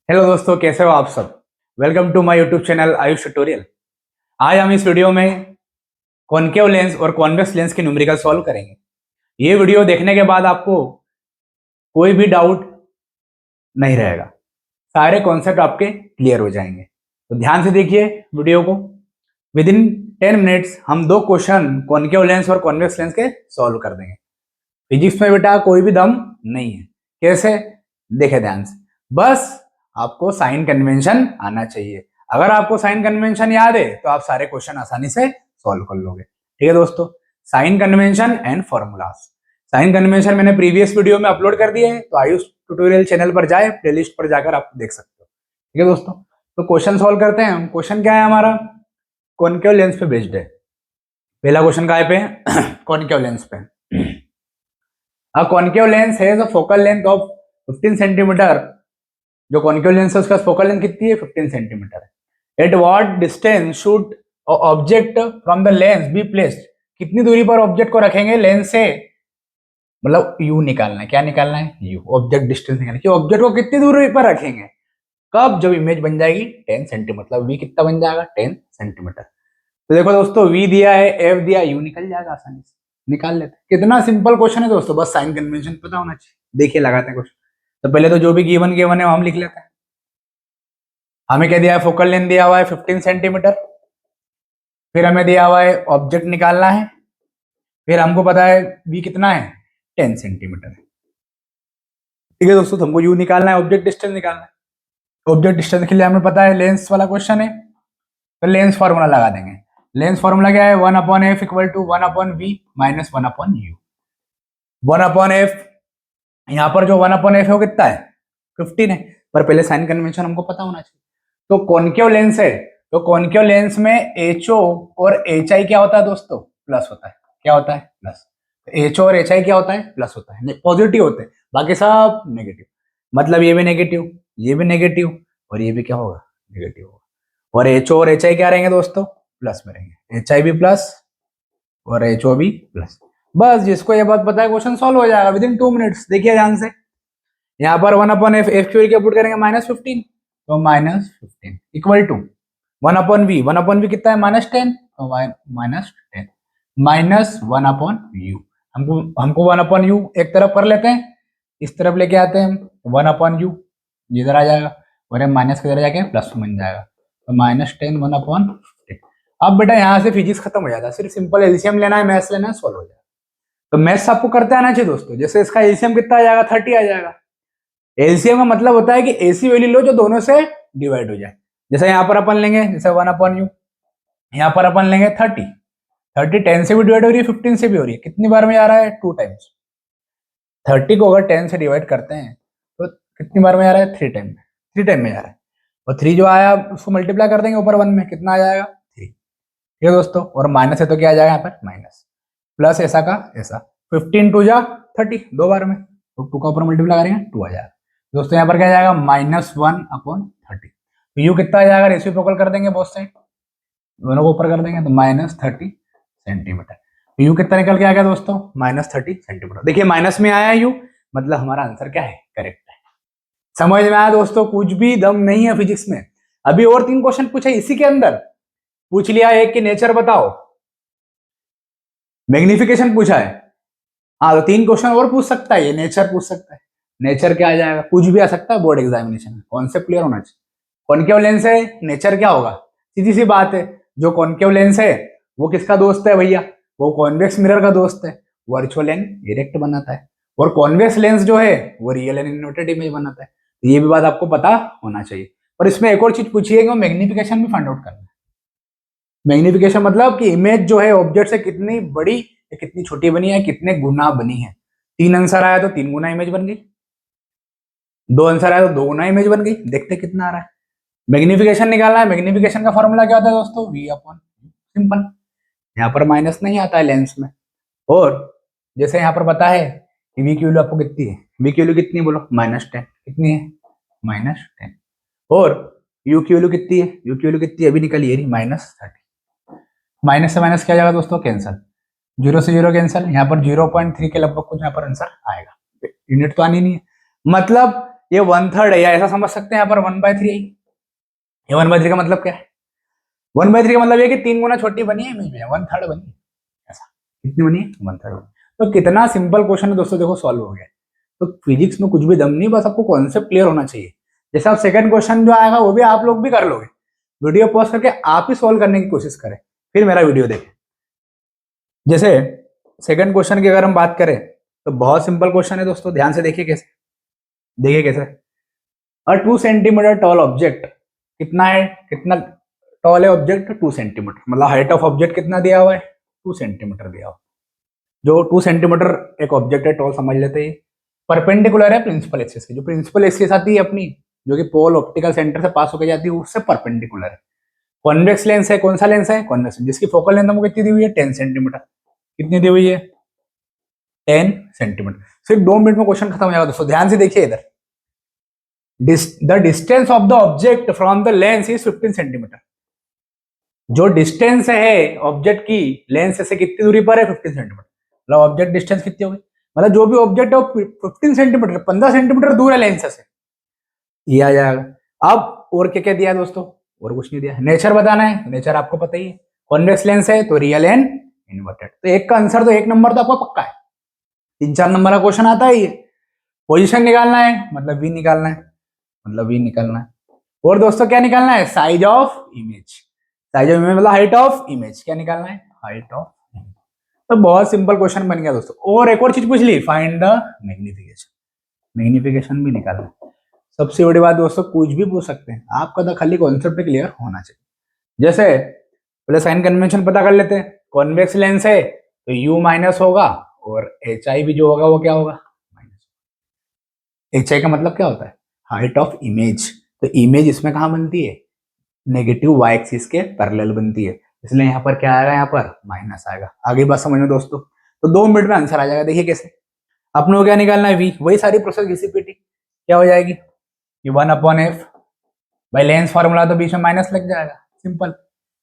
Hello दोस्तों, कैसे हो आप सब। Welcome to my YouTube channel Ayush tutorial. आज हम इस वीडियो में कॉनकेव लेंस और कॉन्वेक्स लेंस की न्यूमेरिकल सॉल्व करेंगे। ये वीडियो देखने के बाद आपको कोई भी डाउट नहीं रहेगा, सारे कॉन्सेप्ट आपके क्लियर हो जाएंगे। तो ध्यान से देखिए वीडियो को। विद इन 10 मिनट्स हम दो क्वेश्चन कॉनकेव लेंस और कॉन्वेक्स लेंस के सॉल्व कर देंगे। फिजिक्स में बेटा कोई भी दम नहीं है। कैसे, देखे ध्यान से। बस आपको साइन कन्वेंशन आना चाहिए। अगर आपको साइन कन्वेंशन याद है तो आप सारे क्वेश्चन आसानी से सॉल्व कर लोगे। ठीक है दोस्तों, sign convention and formulas. Sign convention मैंने प्रीवियस वीडियो में अपलोड कर दिए हैं, तो आयुष ट्यूटोरियल चैनल पर जाए, प्लेलिस्ट पर जाकर आप देख सकते हो। ठीक है दोस्तों, तो क्वेश्चन सॉल्व करते हैं। क्वेश्चन क्या है हमारा, कॉनकेव लेंस पे बेस्ड है। पहला क्वेश्चन काय पे है कॉनकेव लेंस पे। A concave lens has a focal length of 15 centimetre. जो कॉनकेव लेंस है उसका फोकल लेंथ कितनी है, 15 सेंटीमीटर है। At what distance should object from the lens be placed. कितनी दूरी पर ऑब्जेक्ट को रखेंगे लेंस से, मतलब यू निकालना है। क्या निकालना है, यू, ऑब्जेक्ट डिस्टेंस निकालना है कि ऑब्जेक्ट को कितनी दूरी पर रखेंगे। कब, जब इमेज बन जाएगी 10 सेंटीमीटर, मतलब वी कितना बन जाएगा 10 सेंटीमीटर। तो देखो दोस्तों, वी दिया है, एफ दिया, यू निकल जाएगा आसानी से, निकाल लेते हैं। कितना सिंपल क्वेश्चन है दोस्तों, बस साइन कन्वेंशन पता होना चाहिए। देखिए लगाते हैं क्वेश्चन। तो पहले तो जो भी गिवन गिवन है वो हम लिख लेते हैं। हमें क्या दिया है, फोकल लेंथ दिया हुआ है 15 सेंटीमीटर। फिर हमें दिया हुआ है ऑब्जेक्ट निकालना है। फिर हमको पता है वी कितना है, 10 सेंटीमीटर है। ठीक है दोस्तों, तो हमको यू निकालना है, ऑब्जेक्ट डिस्टेंस निकालना है। ऑब्जेक्ट डिस्टेंस के लिए हमें पता है लेंस वाला क्वेश्चन है, तो लेंस फॉर्मूला लगा देंगे। लेंस फॉर्मूला क्या है, 1/f equal to 1/v minus 1/u। 1/f, यहाँ पर जो 1/f है वो कितना है, 15 है। पर पहले साइन कन्वेंशन हमको पता होना चाहिए। तो कॉनकेव लेंस है, तो कॉनकेव लेंस में एचओ और एच आई क्या होता है दोस्तों, प्लस होता है। क्या होता है, प्लस। एचओ और एच आई क्या होता है, प्लस होता है, पॉजिटिव होते हैं, बाकी सब नेगेटिव। मतलब ये भी नेगेटिव, ये भी नेगेटिव, और ये भी क्या होगा, नेगेटिव होगा। और एचओ और एच आई क्या रहेंगे दोस्तों, प्लस में रहेंगे। एच आई भी प्लस और एचओ भी प्लस। बस जिसको ये बात पता है क्वेश्चन सॉल्व हो जाएगा विद इन 2 मिनट्स। देखिए ध्यान से, यहाँ पर 1/f, एफ की वैल्यू पुट करेंगे -15, तो -15 इक्वल टू 1/v। 1/v कितना है, -10, तो -10 माइनस 1/u। हमको 1/u एक तरफ कर लेते हैं, इस तरफ लेके आते हैं 1/u, इधर आ जाएगा, और ये माइनस किधर जाके प्लस बन जाएगा, तो -10 1/15। अब बेटा यहाँ से फिजिक्स खत्म हो जाता है, सिर्फ सिंपल एलसीएम लेना है, मैथ्स लेना है, सॉल्व हो जाएगा। तो मैथ्स आपको करते आना चाहिए दोस्तों। जैसे इसका एलसीएम कितना आ जाएगा, 30 आ जाएगा। एलसीएम का मतलब होता है कि ऐसी वैल्यू लो जो दोनों से डिवाइड हो जाए। जैसे यहाँ पर अपन लेंगे, जैसे 1/u, यहाँ पर अपन लेंगे 30। 30 10 से भी डिवाइड हो रही है, 15 से भी हो रही है, कितनी बार में जा रहा है, 2 टाइम्स। 30 को अगर 10 से डिवाइड करते हैं तो कितनी बार में जा रहा है, 3 टाइम में, 3 टाइम में जा रहा है। और 3 जो आया उसको मल्टीप्लाई कर देंगे ऊपर 1 में, कितना आ जाएगा, 3। ठीक है दोस्तों, और माइनस है तो क्या आ जाएगा यहाँ पर, माइनस, प्लस ऐसा का ऐसा, 15 2 जा 30, 2 बार में, तो 2 का ऊपर मल्टीप्लाई करेंगे 2 आ जाएगा दोस्तों। यहाँ पर क्या आ जाएगा, -1/30। तो यू कितना आ जाएगा, रेसिप्रोकल कर देंगे बोथ साइड, दोनों को ऊपर कर देंगे, तो -30 सेंटीमीटर। तो यू कितना निकल के आ गया दोस्तों, -30 सेंटीमीटर। देखिए माइनस में आया यू, मतलब हमारा आंसर क्या है, करेक्ट है। समझ में आया दोस्तों, कुछ भी दम नहीं है फिजिक्स में। अभी और 3 क्वेश्चन पूछे इसी के अंदर। पूछ लिया एक कि नेचर बताओ, मैग्निफिकेशन पूछा है। हाँ, तो 3 क्वेश्चन और पूछ सकता है, ये नेचर पूछ सकता है। नेचर क्या आ जाएगा, कुछ भी आ सकता है बोर्ड एग्जामिनेशन में, कॉन्सेप्ट क्लियर होना चाहिए। कॉनकेव लेंस है, नेचर क्या होगा, सीधी सी बात है। जो कॉनकेव लेंस है वो किसका दोस्त है भैया, वो कॉन्वेक्स मिरर का दोस्त है। वर्चुअल एंड डायरेक्ट बनाता है, और कॉन्वेक्स लेंस जो है वो रियल एंड इन्वर्टेड इमेज बनाता है। तो ये भी बात आपको पता होना चाहिए। और इसमें एक और चीज पूछी है कि मैग्निफिकेशन भी फाइंड आउट करना है। मैग्निफिकेशन मतलब कि इमेज जो है ऑब्जेक्ट से कितनी बड़ी या कितनी छोटी बनी है, कितने गुना बनी है। 3 आंसर आया तो 3 गुना इमेज बन गई, 2 आंसर आया तो 2 गुना इमेज बन गई। देखते कितना आ रहा है। मैग्निफिकेशन निकालना है, मैग्निफिकेशन का फॉर्मूला क्या होता है दोस्तों, V/, सिंपल। यहाँ पर माइनस नहीं आता है लेंस में। और जैसे यहाँ पर पता है कि वी की वैल्यू आपको कितनी है, वी की वैल्यू कितनी है बोलो, -10, कितनी है, -10। और यू की वैल्यू कितनी है, यू की वैल्यू कितनी है, अभी निकली है -30। माइनस से माइनस क्या जाएगा दोस्तों, कैंसल, 0 से 0 कैंसल, यहाँ पर 0.3 के लगभग कुछ यहाँ पर आंसर आएगा। यूनिट तो आनी नहीं है, मतलब ये 1/3 है, या ऐसा समझ सकते हैं यहाँ पर 1/3 है। ये 1/3 का मतलब क्या है? 1/3 का मतलब ये कि 3 गुना छोटी बनी है इमेज में, 1/3 बनी है। ऐसा कितनी बनी है? 1/3। तो कितना सिंपल क्वेश्चन है दोस्तों, देखो सॉल्व हो गया। तो फिजिक्स में कुछ भी दम नहीं, बस आपको कॉन्सेप्ट क्लियर होना चाहिए। जैसे आप सेकंड क्वेश्चन जो आएगा वो भी आप लोग भी कर लोगे, वीडियो पॉज करके आप ही सॉल्व करने की कोशिश करें, फिर मेरा वीडियो देखें। जैसे सेकंड क्वेश्चन की अगर हम बात करें तो बहुत सिंपल क्वेश्चन है दोस्तों, ध्यान से देखिए कैसे। देखिए कैसे, अ 2 सेंटीमीटर टॉल ऑब्जेक्ट, कितना है, कितना टॉल है ऑब्जेक्ट? 2 सेंटीमीटर, मतलब हाइट ऑफ ऑब्जेक्ट कितना दिया हुआ है? 2 सेंटीमीटर दिया हुआ। जो 2 सेंटीमीटर एक ऑब्जेक्ट है टॉल, समझ लेते हैं परपेंडिकुलर है प्रिंसिपल एक्सिस की। जो प्रिंसिपल एक्सिस आती है अपनी, जो कि पोल ऑप्टिकल सेंटर से पास होकर जाती है, उससे परपेंडिकुलर है। कॉन्वेक्स लेंस है, कौन सा लेंस है? कॉन्वेक्स, जिसकी फोकल लेंथ हमको कितनी दी हुई है? 10 सेंटीमीटर। कितनी दी हुई है? 10 सेंटीमीटर। सिर्फ 2 मिनट में क्वेश्चन खत्म हो जाएगा दोस्तों, ध्यान से देखिए इधर। The distance of the object from the lens is 15 centimetre. जो डिस्टेंस है ऑब्जेक्ट की लेंस से कितनी दूरी पर है? 15 सेंटीमीटर। मतलब ऑब्जेक्ट डिस्टेंस कितनी होगी? मतलब जो भी ऑब्जेक्ट है वो 15 सेंटीमीटर, 15 सेंटीमीटर दूर है लेंस से, ये आ जाएगा। अब और क्या क्या दिया है दोस्तों? और कुछ नहीं दिया। नेचर बताना है, नेचर आपको पता ही है, कॉन्वेक्स लेंस है तो रियल एंड इन्वर्टेड। तो एक का आंसर तो 1 नंबर तो आपका पक्का है। 3-4 नंबर का क्वेश्चन आता है ये। पोजीशन निकालना है, मतलब वी निकालना है, मतलब वी निकालना है। और दोस्तों क्या निकालना है? Size of image. Size of image मतलब हाइट ऑफ इमेज। क्या निकालना है? Height of image. तो बहुत सिंपल क्वेश्चन बन गया दोस्तों। और एक और चीज पूछ ली, फाइंड द मैग्निफिकेशन। मैग्निफिकेशन भी निकालना है। सबसे बड़ी बात दोस्तों, कुछ भी पूछ सकते हैं, आपका तो खाली कॉन्सेप्ट क्लियर होना चाहिए। जैसे पहले साइन कन्वेंशन पता कर लेते हैं। कॉन्वेक्स लेंस है तो यू माइनस होगा, और एच आई भी जो होगा वो क्या होगा? माइनस। एच आई का मतलब क्या होता है? Height of image. तो इमेज इसमें कहाँ बनती है? नेगेटिव वाई एक्सिस के पैरेलल बनती है, इसलिए यहाँ पर क्या आएगा? यहाँ पर माइनस आएगा। आगे बात समझ में दोस्तों। तो 2 मिनट में आंसर आ जाएगा। देखिए कैसे, अपने को क्या निकालना है? वी। वही सारी प्रोसेस घिसी-पिटी क्या हो जाएगी? ये 1/f भाई, लेंस फॉर्मूला तो बीच में माइनस लग जाएगा, सिंपल।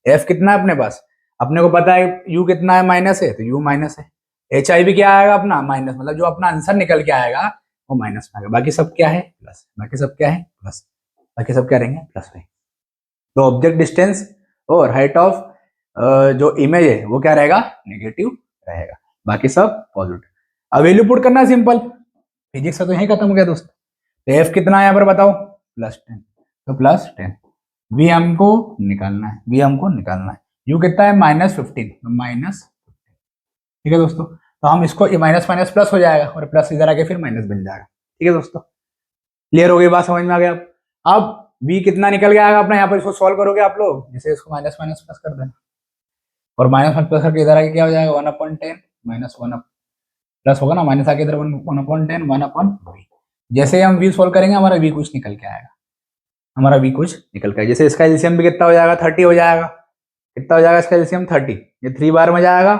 एफ कितना है अपने पास? अपने को पता है यू कितना है, माइनस है, तो यू माइनस है। एच आई भी क्या आएगा अपना? माइनस। मतलब जो अपना आंसर निकल के आएगा वो माइनस में आएगा। बाकी सब क्या है? प्लस। बाकी सब क्या है? प्लस। बाकी सब क्या रहेंगे? प्लस रहेंगे। तो ऑब्जेक्ट डिस्टेंस और हाइट ऑफ जो इमेज है वो क्या रहेगा? नेगेटिव रहेगा। बाकी सब पॉजिटिव। अब वैल्यू पुट करना है, सिंपल। फिजिक्स का तो यही खत्म हो गया दोस्त। तो एफ कितना है यहाँ पर बताओ? +10। तो +10। वी हमको निकालना है, वी हमको निकालना है। यू कितना है? -15। तो -15। ठीक है दोस्तों। तो हम इसको माइनस माइनस प्लस हो जाएगा, और प्लस इधर आके फिर माइनस बन जाएगा। ठीक है दोस्तों, क्लियर हो गई बात? समझ में आ गया? अब v कितना निकल गया अपना, यहाँ पर इसको सॉल्व करोगे आप लोग, जैसे इसको माइनस माइनस प्लस कर देना, और माइनस माइनस प्लस करके इधर आके क्या हो जाएगा? 1/10 -1 प्लस होगा ना, माइनस आके इधर 1/10 1/v। जैसे हम v सॉल्व करेंगे हमारा v कुछ निकल के आएगा, हमारा v कुछ निकल के आएगा। जैसे इसका एलसीएम भी कितना हो जाएगा? 30 हो जाएगा। कितना हो जाएगा इसका एलसीएम? 30। ये 3 बार में जाएगा,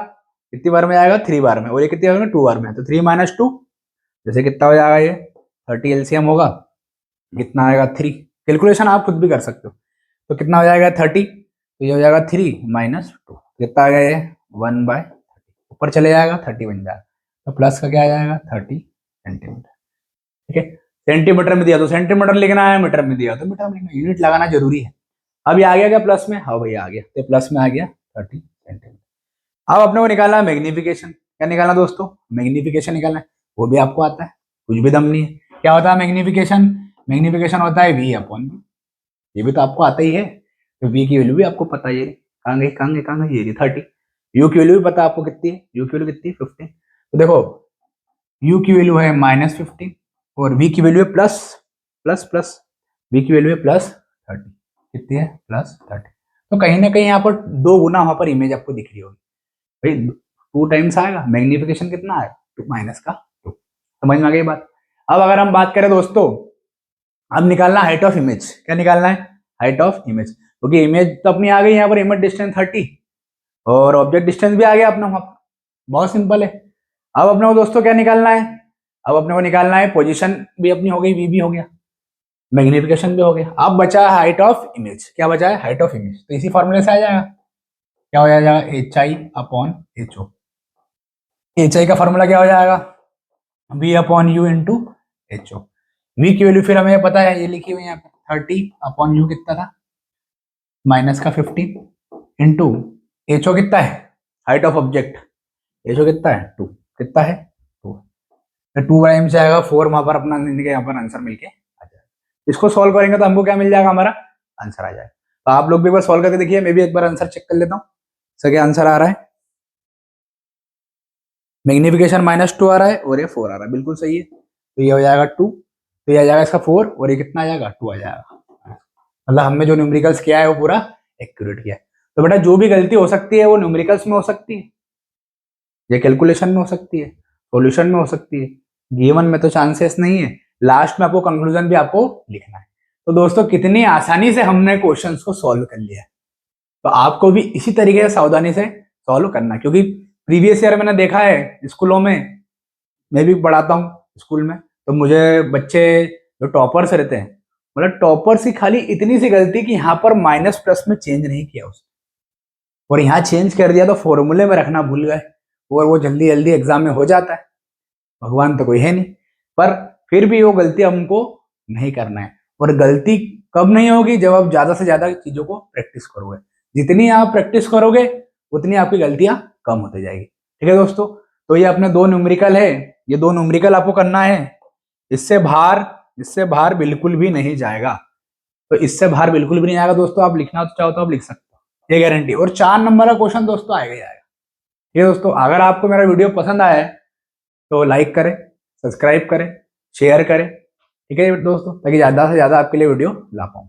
कितनी बार में जाएगा? 3 बार में। और ये कितनी बार में? 2 बार में। तो 3 - 2, जैसे कितना हो जाएगा? ये 30 एलसीएम होगा, कितना आएगा? 3। कैलकुलेशन आप खुद भी कर सकते हो। तो कितना हो जाएगा? 30। तो ये हो जाएगा 3 - 2, कितना आ गया ये? 1/30। ऊपर चले जाएगा, 30 बन जाएगा। तो प्लस का क्या आ जाएगा? 30 सेंटीमीटर। ठीक है, सेंटीमीटर में दिया तो सेंटीमीटर लिखना है, मीटर में दिया तो मीटर में लिखना, यूनिट लगाना जरूरी है। अब ये आ गया क्या प्लस में? हाँ भैया आ गया। तो प्लस में आ गया 30 सेंटीमीटर। अब अपने को निकालना है मैग्निफिकेशन। क्या निकालना दोस्तों? मैग्निफिकेशन निकालना है। वो भी आपको आता है, कुछ भी दम नहीं है। क्या होता है मैग्निफिकेशन? मैग्निफिकेशन होता है V/V। ये भी तो आपको आता ही है। तो V की वैल्यू भी आपको पता है, ये कहाँ गई कहाँ गई कहाँ गई? ये 30। U की वैल्यू भी पता आपको कितनी है? U की वैल्यू कितनी है? 15। तो देखो U की वैल्यू है -15, और V की वैल्यू है प्लस प्लस प्लस, V की वैल्यू है +30। कितनी है? +30। तो कहीं ना कहीं यहाँ पर 2 गुना वहां पर इमेज आपको दिख रही होगी भाई, 2 टाइम्स आएगा। मैग्निफिकेशन कितना आएगा? -2। समझ में आ गई बात? अब अगर हम बात करें दोस्तों, अब निकालना हाइट ऑफ इमेज। क्या निकालना है? Height of image. क्योंकि इमेज तो अपनी आ गई यहाँ पर, इमेज डिस्टेंस 30, और ऑब्जेक्ट डिस्टेंस भी आ गया अपना वहां पर। बहुत सिंपल है। अब अपने को दोस्तों क्या निकालना है? अब अपने को निकालना है पोजीशन भी अपनी हो गई, वी भी हो गया, मैग्निफिकेशन भी हो गया। अब बचा है हाइट ऑफ इमेज। क्या बचा है? Height of image. तो इसी फॉर्मूले से आ जाएगा। क्या हो जाएगा? HI/HO। HI का फॉर्मूला क्या हो जाएगा? V/U × HO। v की वैल्यू फिर हमें पता है, ये लिखी हुई है यहाँ पे 30/u कितना था, माइनस का 15 इंटू एचओ कितना है, हाइट ऑफ ऑब्जेक्ट, एचओ कितना है 2, कितना है 2, तो 2 बाई एम से आएगा 4, वहां पर अपना यहाँ पर आंसर मिलके आ जाएगा। इसको सॉल्व करेंगे तो हमको क्या मिल जाएगा, हमारा आंसर आ जाएगा। तो आप लोग भी एक बार सॉल्व करके देखिए, मैं भी एक बार आंसर चेक कर लेता हूँ। सर क्या आंसर आ रहा है, मैग्निफिकेशन -2 आ रहा है और ये 4 आ रहा है, बिल्कुल सही है। तो ये हो जाएगा 2, तो ये आ जाएगा इसका 4 और ये कितना आ जाएगा 2 आ जाएगा। मतलब हमने जो न्यूमेरिकल्स किया है वो पूरा एक्यूरेट किया है। तो बेटा जो भी गलती हो सकती है वो न्यूमेरिकल्स में हो सकती है, ये कैलकुलेशन में हो सकती है, सॉल्यूशन में हो सकती है, गिवन में तो चांसेस नहीं है। लास्ट में आपको कंक्लूजन भी आपको लिखना है। तो दोस्तों कितनी आसानी से हमने क्वेश्चंस को सॉल्व कर लिया है, तो आपको भी इसी तरीके से सावधानी से सॉल्व करना है। क्योंकि प्रीवियस ईयर मैंने देखा है स्कूलों में, मैं भी पढ़ाता हूँ स्कूल में, तो मुझे बच्चे जो टॉपर्स रहते हैं, मतलब टॉपर्स की खाली इतनी सी गलती कि यहाँ पर माइनस प्लस में चेंज नहीं किया उसने, और यहाँ चेंज कर दिया तो फॉर्मूले में रखना भूल गए, और वो जल्दी जल्दी एग्जाम में हो जाता है। भगवान तो कोई है नहीं, पर फिर भी वो गलती हमको नहीं करना है। और गलती कब नहीं होगी, जब आप ज्यादा से ज्यादा चीजों को प्रैक्टिस करोगे। जितनी आप प्रैक्टिस करोगे उतनी आपकी गलतियां कम होती जाएगी। ठीक है दोस्तों, तो ये अपने 2 न्यूमेरिकल है, ये 2 न्यूमेरिकल आपको करना है। इससे बाहर बिल्कुल भी नहीं जाएगा, तो इससे बाहर बिल्कुल भी नहीं आएगा दोस्तों। आप लिखना तो चाहो तो आप लिख सकते हो, ये गारंटी। और 4 नंबर का क्वेश्चन दोस्तों आएगा ही आएगा। ठीक है दोस्तों, अगर आपको मेरा वीडियो पसंद आया है तो लाइक करें, सब्सक्राइब करें, शेयर करें। ठीक है दोस्तों, ताकि ज्यादा से ज्यादा आपके लिए वीडियो ला पाऊँ।